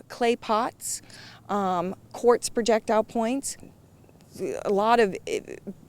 Clay pots, quartz projectile points, a lot of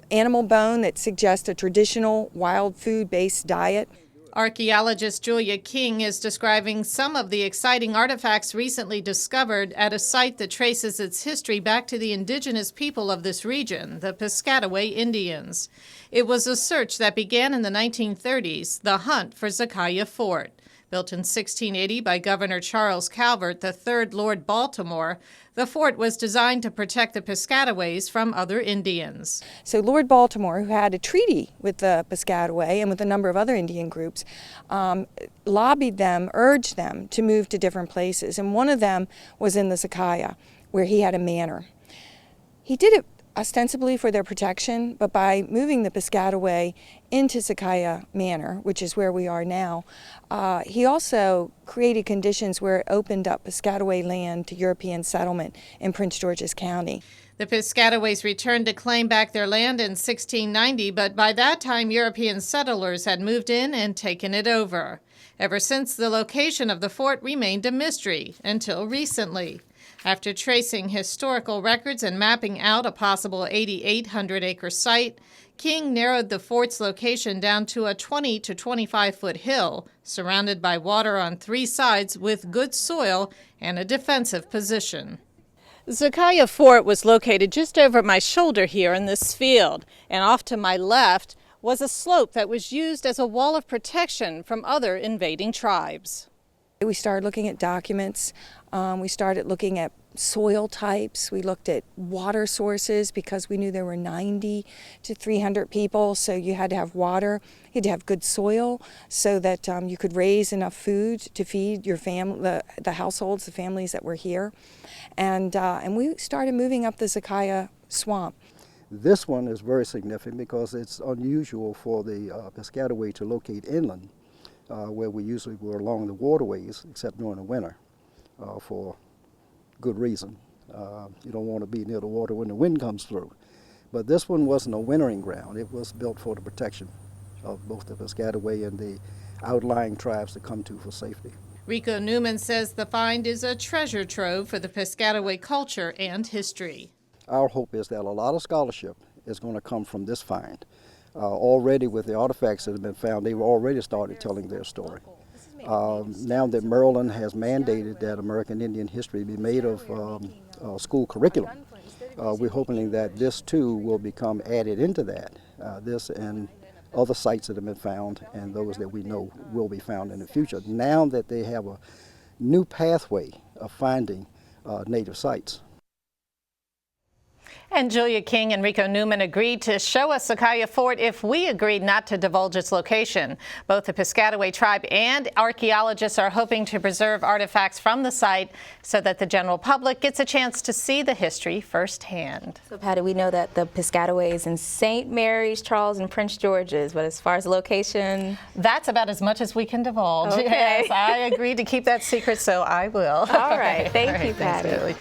animal bone that suggests a traditional wild food-based diet. Archaeologist Julia King is describing some of the exciting artifacts recently discovered at a site that traces its history back to the indigenous people of this region, the Piscataway Indians. It was a search that began in the 1930s, the hunt for Zekiah Fort. Built in 1680 by Governor Charles Calvert, the third Lord Baltimore, the fort was designed to protect the Piscataways from other Indians. So Lord Baltimore, who had a treaty with the Piscataway and with a number of other Indian groups, lobbied them, urged them to move to different places. And one of them was in the Zekiah, where he had a manor. He did it ostensibly for their protection, but by moving the Piscataway into Zekiah Manor, which is where we are now, he also created conditions where it opened up Piscataway land to European settlement in Prince George's County. The Piscataways returned to claim back their land in 1690, but by that time European settlers had moved in and taken it over. Ever since, the location of the fort remained a mystery, until recently. After tracing historical records and mapping out a possible 8,800-acre site, King narrowed the fort's location down to a 20 to 25-foot hill, surrounded by water on three sides with good soil and a defensive position. Zekiah Fort was located just over my shoulder here in this field, and off to my left was a slope that was used as a wall of protection from other invading tribes. We started looking at documents. We started looking at soil types. We looked at water sources because we knew there were 90 to 300 people, so you had to have water. You had to have good soil so that you could raise enough food to feed your family, the households, the families that were here. And we started moving up the Zekiah swamp. This one is very significant because it's unusual for the Piscataway to locate inland, where we usually were along the waterways, except during the winter, for good reason. You don't want to be near the water when the wind comes through. But this one wasn't a wintering ground. It was built for the protection of both the Piscataway and the outlying tribes to come to for safety. Rico Newman says the find is a treasure trove for the Piscataway culture and history. Our hope is that a lot of scholarship is going to come from this find. Already with the artifacts that have been found, they've already started telling their story. Now that Maryland has mandated that American Indian history be made of school curriculum, we're hoping that this too will become added into that. This and other sites that have been found and those that we know will be found in the future. Now that they have a new pathway of finding native sites. And Julia King and Rico Newman agreed to show us Zekiah Fort if we agreed not to divulge its location. Both the Piscataway tribe and archaeologists are hoping to preserve artifacts from the site so that the general public gets a chance to see the history firsthand. So, Patty, we know that the Piscataway is in St. Mary's, Charles, and Prince George's, but as far as the location? That's about as much as we can divulge. Okay. Yes, I agreed to keep that secret, so I will. All right. Thank you, Patty. Thanks,